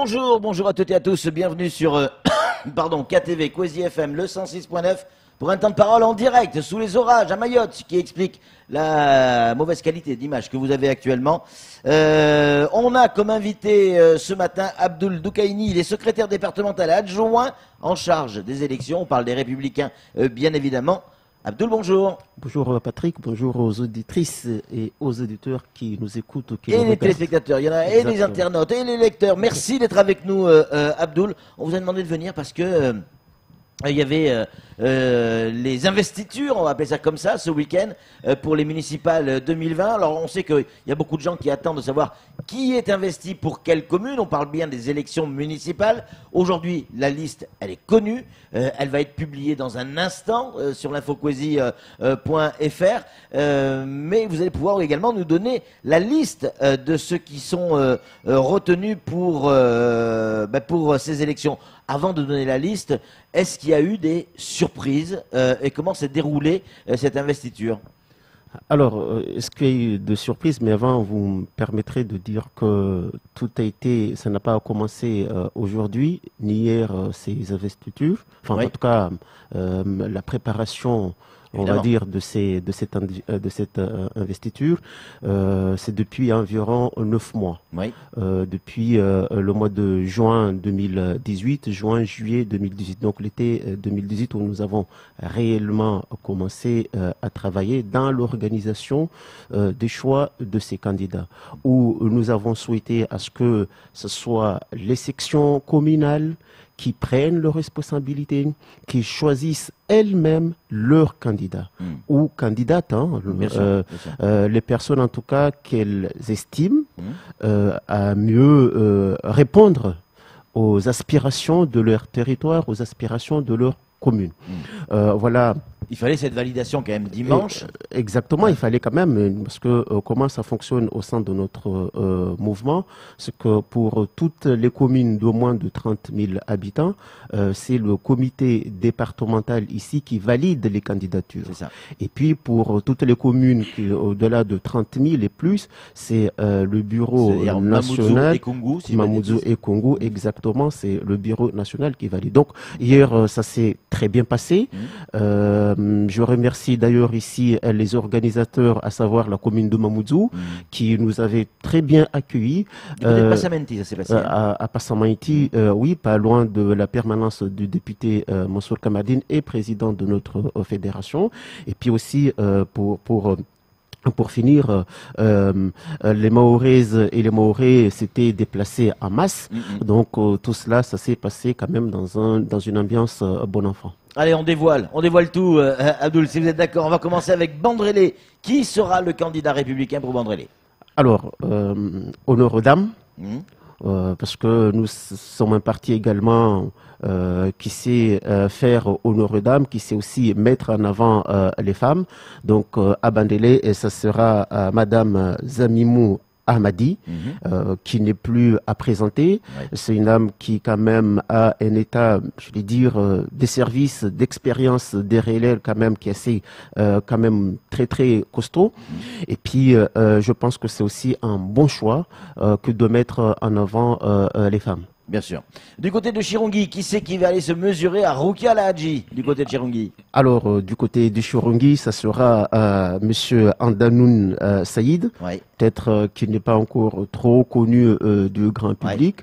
Bonjour, bonjour à toutes et à tous, bienvenue sur pardon, KTV, Kwezi FM, le 106.9, pour un temps de parole en direct, sous les orages, à Mayotte, ce qui explique la mauvaise qualité d'image que vous avez actuellement. On a comme invité ce matin Abdoul Doukaini, il est secrétaire départemental adjoint en charge des élections, on parle des Républicains bien évidemment. Abdoul, bonjour. Bonjour Patrick, bonjour aux auditrices et aux auditeurs qui nous écoutent. Et les téléspectateurs, il y en a, et les internautes, et les lecteurs. Merci d'être avec nous, Abdoul. On vous a demandé de venir parce que il y avait les investitures, on va appeler ça comme ça, ce week-end, pour les municipales 2020. Alors on sait qu'il y a beaucoup de gens qui attendent de savoir qui est investi pour quelle commune. On parle bien des élections municipales. Aujourd'hui, la liste, elle est connue. Elle va être publiée dans un instant sur l'infokwezi.fr. Mais vous allez pouvoir également nous donner la liste de ceux qui sont retenus pour ces élections. Avant de donner la liste, est-ce qu'il y a eu des surprises et comment s'est déroulée cette investiture? Alors, est-ce qu'il y a eu de surprises? Mais avant, vous me permettrez de dire que tout a été, ça n'a pas commencé aujourd'hui, ni hier, ces investitures. Enfin, oui. En tout cas, la préparation, évidemment, on va dire, de cette investiture, c'est depuis environ 9 mois. Oui. Depuis le mois de juin 2018, juillet 2018. Donc l'été 2018 où nous avons réellement commencé à travailler dans l'organisation des choix de ces candidats, où nous avons souhaité à ce que ce soit les sections communales qui prennent leurs responsabilités, qui choisissent elles-mêmes leurs candidats ou candidates, hein, les personnes en tout cas qu'elles estiment à mieux répondre aux aspirations de leur territoire, aux aspirations de leur commune. Voilà. Il fallait cette validation quand même dimanche. Exactement, il fallait quand même, parce que comment ça fonctionne au sein de notre mouvement, c'est que pour toutes les communes d'au moins de 30 000 habitants, c'est le comité départemental ici qui valide les candidatures. C'est ça. Et puis pour toutes les communes qui au-delà de 30 000 et plus, c'est le bureau national. Mamoudzou et Congo, exactement, c'est le bureau national qui valide. Donc hier, ça s'est très bien passé. Je remercie d'ailleurs ici les organisateurs, à savoir la commune de Mamoudzou, qui nous avait très bien accueillis. Passamenti, ça s'est passé. À Passamenti, oui, pas loin de la permanence du député Mansour Kamadine et président de notre fédération. Et puis aussi pour finir, les Mahoraises et les Mahorais s'étaient déplacés en masse. Donc tout cela, ça s'est passé quand même dans une ambiance bon enfant. Allez, on dévoile tout, Abdoul, si vous êtes d'accord. On va commencer avec Bandrélé. Qui sera le candidat républicain pour Bandrélé? Alors, honneur aux dames, parce que nous sommes un parti également qui sait faire honneur aux dames, qui sait aussi mettre en avant les femmes. Donc, à Bandrélé, et ça sera Madame Zamimou Ahmadi, qui n'est plus à présenter. Ouais. C'est une dame qui quand même a un état, je vais dire, des services, d'expérience, des relais quand même, qui est assez quand même très très costaud. Et puis je pense que c'est aussi un bon choix que de mettre en avant les femmes. Bien sûr. Du côté de Chirungi, qui c'est qui va aller se mesurer à Rukia Lahadji, du côté de Chirungi? Alors, du côté de Chirungi, ça sera Monsieur Andanoun Saïd, peut-être qu'il n'est pas encore trop connu du grand public,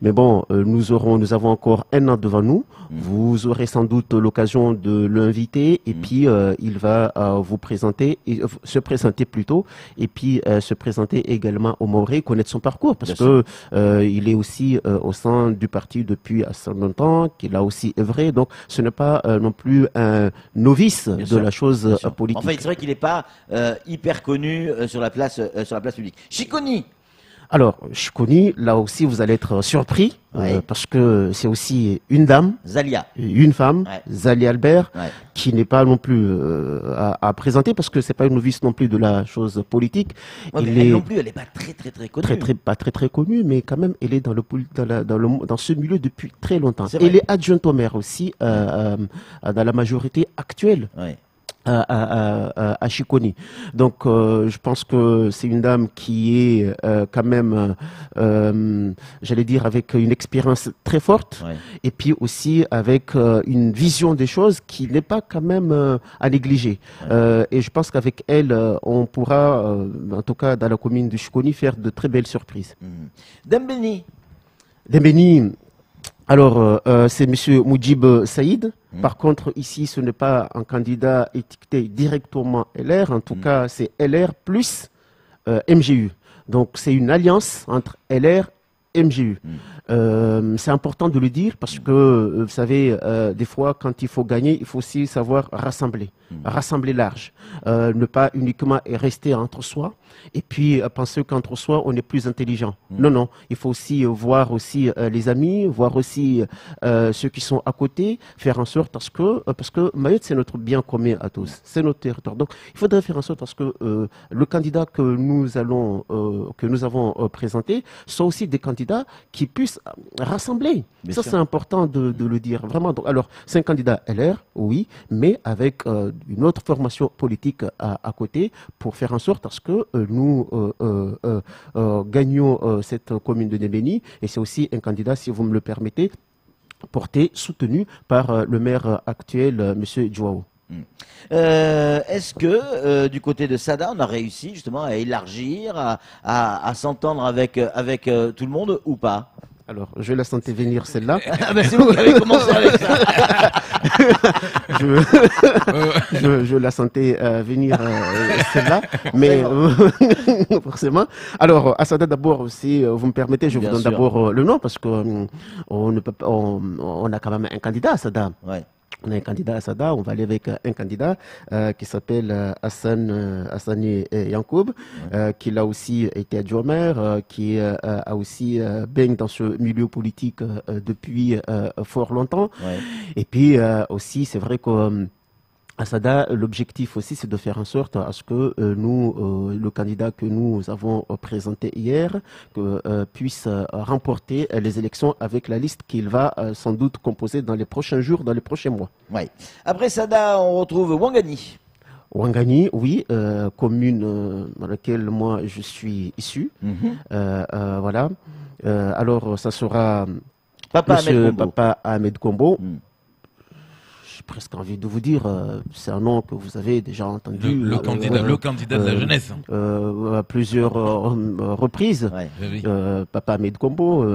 mais bon, nous avons encore un an devant nous. Vous aurez sans doute l'occasion de l'inviter et puis il va vous présenter, se présenter plutôt, et puis se présenter également au Mahorais, connaître son parcours, parce que il est aussi au sein du parti depuis assez longtemps, qu'il a aussi œuvré, donc ce n'est pas non plus un novice de la chose politique. En fait, c'est vrai qu'il n'est pas hyper connu sur la place publique. Chiconi. Alors, Chiconi, là aussi, vous allez être surpris, parce que c'est aussi une dame, Zalia, une femme, Zalia Albert, qui n'est pas non plus à présenter, parce que c'est pas une novice non plus de la chose politique. Elle non plus, elle n'est pas très connue. Pas très connue, mais quand même, elle est dans ce milieu depuis très longtemps. Elle est adjointe au maire aussi, dans la majorité actuelle. à Chiconi. Donc, je pense que c'est une dame qui est quand même, j'allais dire, avec une expérience très forte, Ouais. et puis aussi avec une vision des choses qui n'est pas quand même à négliger. Ouais. Et je pense qu'avec elle, on pourra, en tout cas dans la commune de Chiconi, faire de très belles surprises. Dembélé. Dembélé, alors, c'est Monsieur Moudjib Saïd. Par contre, ici, ce n'est pas un candidat étiqueté directement LR. En tout cas, c'est LR plus MGU. Donc, c'est une alliance entre LR et MGU. C'est important de le dire parce que, vous savez, des fois, quand il faut gagner, il faut aussi savoir rassembler. Rassembler large. Ne pas uniquement rester entre soi et puis penser qu'entre soi, on est plus intelligent. Non, non. Il faut aussi voir aussi les amis, voir aussi ceux qui sont à côté, faire en sorte parce que Mayotte, c'est notre bien commun à tous. C'est notre territoire. Donc, il faudrait faire en sorte parce que le candidat que nous avons présenté soit aussi des candidats qui puissent rassembler. Bien Ça, sûr. c'est important de le dire. Vraiment. Donc, alors, c'est un candidat LR, oui, mais avec une autre formation politique à côté pour faire en sorte à ce que nous gagnions cette commune de Nebeni. Et c'est aussi un candidat, si vous me le permettez, porté, soutenu par le maire actuel, M. Joao. Est-ce que du côté de Sada, on a réussi justement à élargir, à s'entendre avec tout le monde ou pas? Alors, je la sentais venir celle-là. Ah ben c'est vous qui avez commencé avec ça. je la sentais venir celle-là, mais forcément. Alors, Assada, d'abord, si vous me permettez, je Bien vous donne sûr. d'abord le nom parce que on ne peut pas, on a quand même un candidat, Assada. Ouais. On a un candidat à Sada, on va aller avec un candidat qui s'appelle Hassani Yankoub, qui là aussi été adjoint au maire, qui a aussi baigne dans ce milieu politique depuis fort longtemps. Ouais. Et puis aussi, c'est vrai que à Sada, l'objectif aussi, c'est de faire en sorte à ce que le candidat que nous avons présenté hier, puisse remporter les élections avec la liste qu'il va sans doute composer dans les prochains jours, dans les prochains mois. Ouais. Après Sada, on retrouve Wangani. Wangani, oui, commune dans laquelle moi je suis issu. Voilà. Alors, ça sera Papa Ahmed Monsieur Kombo. Papa Ahmed Kombo. Mm. J'ai presque envie de vous dire, c'est un nom que vous avez déjà entendu. Le candidat de la jeunesse. À plusieurs reprises. Ouais. Oui. Papa Ahmed Kombo,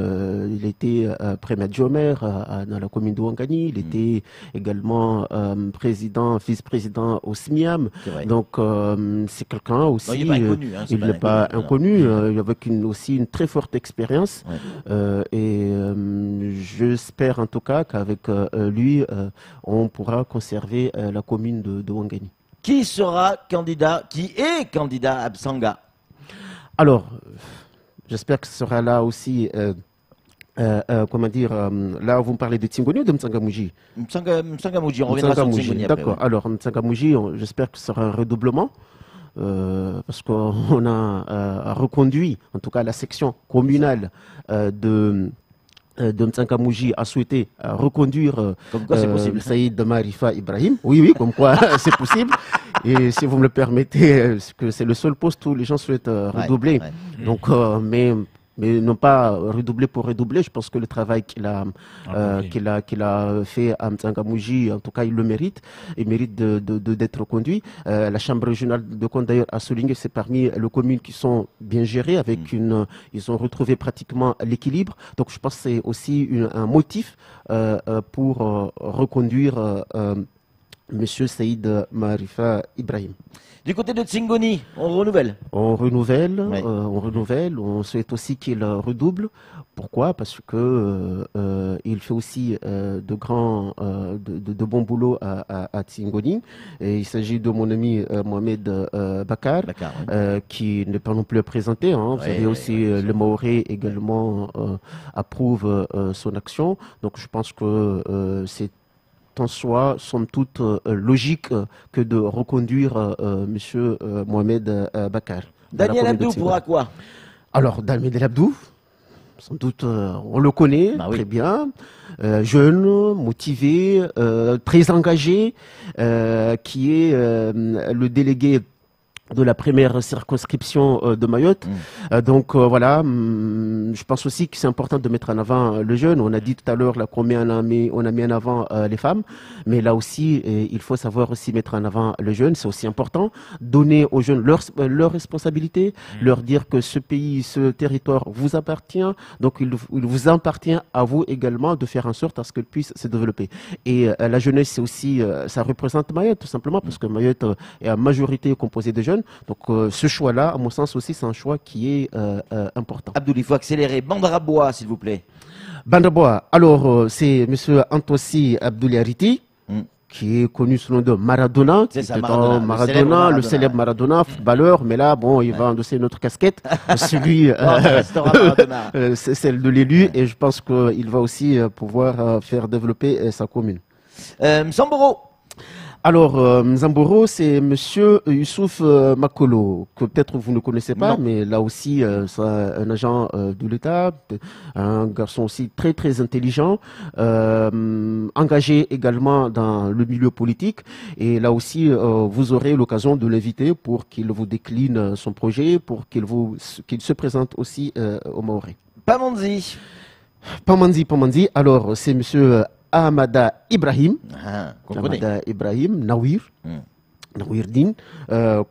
il était premier adjoint au maire dans la commune de Wangani. Il était également vice-président au SMIAM. C'est vrai. Donc, c'est quelqu'un aussi. Non, il n'est pas inconnu. Hein, c'est Il n'est pas non. inconnu, avec aussi une très forte expérience. Ouais. Et j'espère en tout cas qu'avec lui, on pourra conserver la commune de Wangani. Qui est candidat à Absanga? Alors, j'espère que ce sera là aussi, comment dire, là vous me parlez de Tsingoni ou de Mtsangamouji? Mtsangamouji, on reviendra sur Tsingoni après. D'accord, Ouais. alors Mtsangamouji, j'espère que ce sera un redoublement. Parce qu'on a reconduit, en tout cas la section communale de Mtsangamouji a souhaité reconduire Comme quoi c'est possible. Saïd Marifa Ibrahim. Oui, oui, comme quoi c'est possible. Et si vous me le permettez, que c'est le seul poste où les gens souhaitent redoubler. Ouais. Donc, mais non pas redoubler pour redoubler. Je pense que le travail qu'il a fait à Mtsangamouji, en tout cas, il le mérite. Il mérite d'être reconduit. La Chambre régionale de compte, d'ailleurs, a souligné que c'est parmi les communes qui sont bien gérées, avec ils ont retrouvé pratiquement l'équilibre. Donc, je pense que c'est aussi un motif pour reconduire Monsieur Saïd Marifa Ibrahim. Du côté de Tsingoni, on renouvelle. On renouvelle, Ouais. on souhaite aussi qu'il redouble. Pourquoi? Parce que il fait aussi de bons boulots à Tsingoni. Et il s'agit de mon ami Mohamed Bakar, Dakar, ouais. qui n'est pas non plus à présenter. Hein. Vous Ouais, savez aussi, le Maoré également approuve son action. Donc je pense que c'est en soi, somme toute, logique que de reconduire Monsieur Mohamed Bakar. Daniel Abdou pourra quoi? Alors, Daniel Abdou, sans doute, on le connaît très bien, jeune, motivé, très engagé, qui est le délégué de la première circonscription de Mayotte. Donc voilà, je pense aussi que c'est important de mettre en avant le jeune. On a dit tout à l'heure combien on a mis en avant les femmes, mais là aussi, il faut savoir aussi mettre en avant le jeune. C'est aussi important. Donner aux jeunes leurs responsabilités, leur dire que ce pays, ce territoire vous appartient. Donc il vous appartient à vous également de faire en sorte à ce qu'elle puisse se développer. Et la jeunesse, c'est aussi, ça représente Mayotte tout simplement, parce que Mayotte est à majorité composée de jeunes. Donc ce choix-là, à mon sens aussi, c'est un choix qui est important. Abdoul, il faut accélérer. Bandrabois, s'il vous plaît. Bandrabois, alors c'est M. Antossi Abdoul Yariti, qui est connu sous le nom de Maradona, qui était Maradona, le célèbre Maradona, footballeur, mais là, bon, il va endosser une autre casquette, celui, c'est celle de l'élu, et je pense qu'il va aussi pouvoir faire développer sa commune. Samboro. Alors, Nzamboro, c'est Monsieur Youssouf Makolo, que peut-être vous ne connaissez pas, mais là aussi, c'est un agent de l'État, un garçon aussi très très intelligent, engagé également dans le milieu politique. Et là aussi, vous aurez l'occasion de l'inviter pour qu'il vous décline son projet, pour qu'il se présente aussi au Maoré. Pamandzi. Pamandzi. Alors, c'est Monsieur Ahmada Ibrahim, Nawir Din,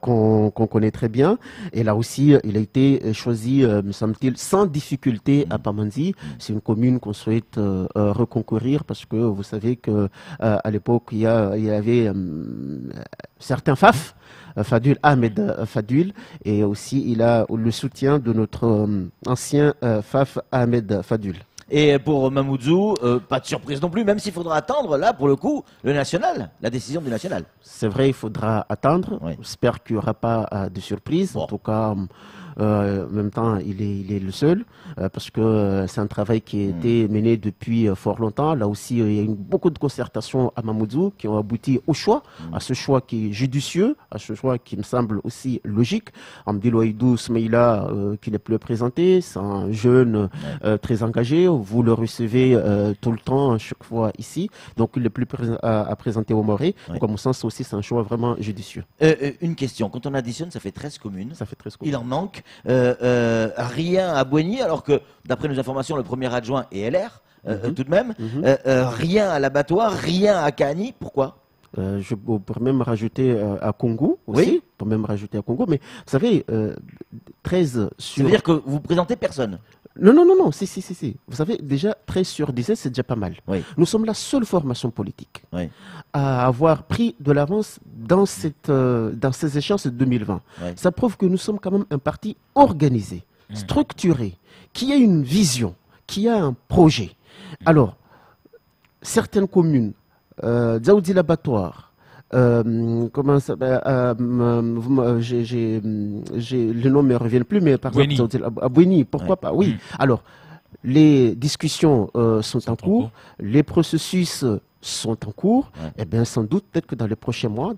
qu'on connaît très bien. Et là aussi, il a été choisi, me semble-t-il, sans difficulté à Pamandzi. C'est une commune qu'on souhaite reconcourir parce que vous savez que à l'époque, il y avait certains FAF, Ahmed Fadul, et aussi il a le soutien de notre ancien FAF Ahmed Fadul. Et pour Mamoudzou, pas de surprise non plus, même s'il faudra attendre, là, pour le coup, le national, la décision du national. C'est vrai, il faudra attendre. J'espère qu'il n'y aura pas de surprise. En tout cas, en même temps, il est le seul, parce que c'est un travail qui a été mené depuis fort longtemps. Là aussi, il y a eu beaucoup de concertations à Mamoudzou qui ont abouti au choix, à ce choix qui est judicieux, à ce choix qui me semble aussi logique. Amdil Ouaïdou Smeïla, qui n'est plus présenté, c'est un jeune très engagé. Vous le recevez tout le temps, chaque fois ici. Donc, il n'est plus à présenter au Moré. Donc, à mon sens, aussi, c'est un choix vraiment judicieux. Une question. Quand on additionne, ça fait 13 communes. Ça fait 13 communes. Il en manque rien à Bouigny, alors que, d'après nos informations, le premier adjoint est LR, tout de même. Rien à l'Abattoir, rien à Kahani. Pourquoi? Je pourrais même rajouter à Congo aussi. Pour même rajouter à Congo. Mais vous savez, 13 sur... Ça veut dire que vous présentez personne? Non, si. Vous savez, déjà, 13 sur 17, c'est déjà pas mal. Nous sommes la seule formation politique à avoir pris de l'avance dans ces échéances de 2020. Ça prouve que nous sommes quand même un parti organisé, structuré, qui a une vision, qui a un projet. Alors, certaines communes, Dzaoudi l'Abattoir, comment ça, le nom ne me revient plus, mais par exemple, à Bouigny, pourquoi pas? Oui. Alors, les discussions sont en cours, les processus sont en cours. Et bien, sans doute, peut-être que dans les prochains mois,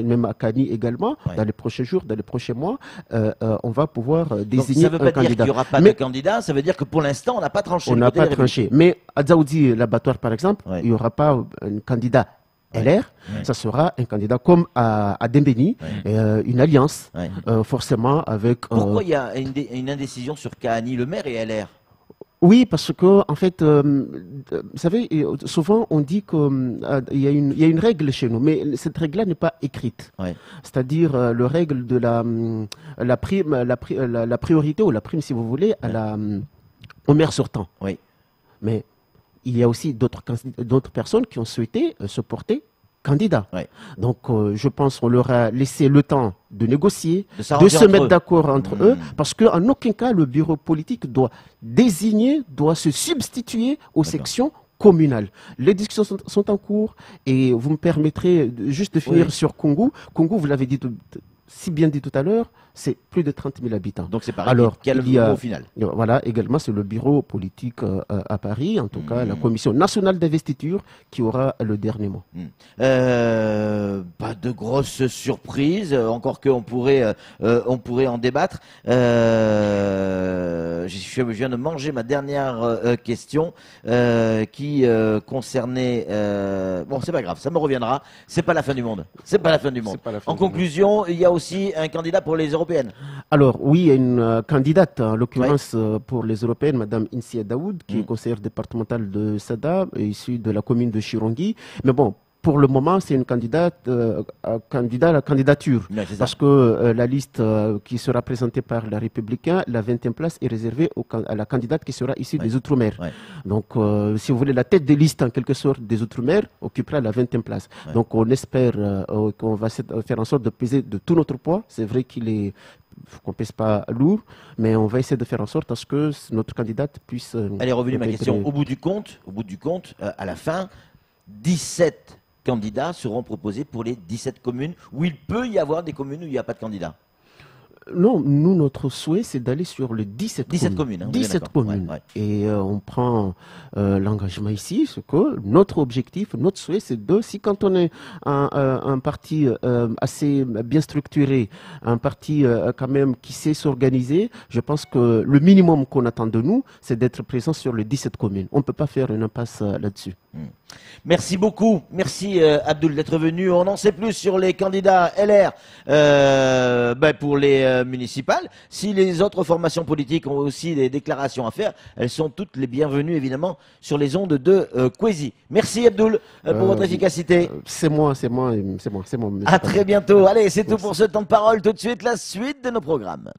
même à Kahani également, dans les prochains jours, dans les prochains mois, on va pouvoir désigner un candidat. Ça ne veut pas dire qu'il n'y aura pas de candidat, ça veut dire que pour l'instant, on n'a pas tranché. On n'a pas tranché. Mais à Dzaoudi l'Abattoir, par exemple, il n'y aura pas un candidat LR, ça sera un candidat comme à Dembéni, une alliance, forcément avec... Pourquoi il y a une indécision sur Kahani? Le maire est LR. Oui, parce que en fait, vous savez, souvent on dit qu'il y a une règle chez nous, mais cette règle-là n'est pas écrite. C'est-à-dire le règle de la priorité ou la prime, si vous voulez, au maire sortant. Mais il y a aussi d'autres personnes qui ont souhaité se porter candidat. Donc, je pense qu'on leur a laissé le temps de négocier, de se mettre d'accord entre eux, parce qu'en aucun cas, le bureau politique doit se substituer aux sections communales. Les discussions sont en cours, et vous me permettrez juste de finir sur Congo. Congo, vous l'avez dit si bien dit tout à l'heure, c'est plus de 30 000 habitants. Donc c'est pareil. Alors, il y a au final. Voilà, également, c'est le bureau politique à Paris, en tout cas, la commission nationale d'investiture qui aura le dernier mot. Pas de grosses surprises, encore qu'on pourrait, on pourrait en débattre. Je viens de manger ma dernière question qui concernait. Bon, c'est pas grave, ça me reviendra. C'est pas la fin du monde. C'est pas la fin du monde. En conclusion, il y a aussi un candidat pour les européennes. Alors oui, il y a une candidate, en l'occurrence pour les européennes, Madame Insia Daoud, qui est conseillère départementale de Sada, issue de la commune de Chirongui. Mais bon, pour le moment, c'est une candidate, candidat à la candidature. Parce que la liste qui sera présentée par la Républicain, la 20e place est réservée à la candidate qui sera issue des Outre-mer. Donc, si vous voulez, la tête des listes, en quelque sorte, des Outre-mer occupera la 20e place. Donc, on espère qu'on va faire en sorte de peser de tout notre poids. C'est vrai qu'on ne pèse pas lourd, mais on va essayer de faire en sorte à ce que notre candidate puisse... Elle est revenue, ma question. Au bout du compte, à la fin, 17 candidats seront proposés pour les 17 communes où il peut y avoir des communes où il n'y a pas de candidats. Non, nous, notre souhait, c'est d'aller sur les 17 communes. Hein, 17 communes. Et on prend l'engagement ici, ce que notre objectif, notre souhait, c'est si quand on est un parti assez bien structuré, un parti quand même qui sait s'organiser, je pense que le minimum qu'on attend de nous, c'est d'être présent sur les 17 communes. On ne peut pas faire une impasse là-dessus. Merci beaucoup. Merci Abdoul d'être venu. On en sait plus sur les candidats LR pour les municipales. Si les autres formations politiques ont aussi des déclarations à faire, elles sont toutes les bienvenues évidemment sur les ondes de Kwezi. Merci Abdoul pour votre efficacité. C'est moi. À très bientôt. Allez, c'est tout pour ce temps de parole. Tout de suite, la suite de nos programmes.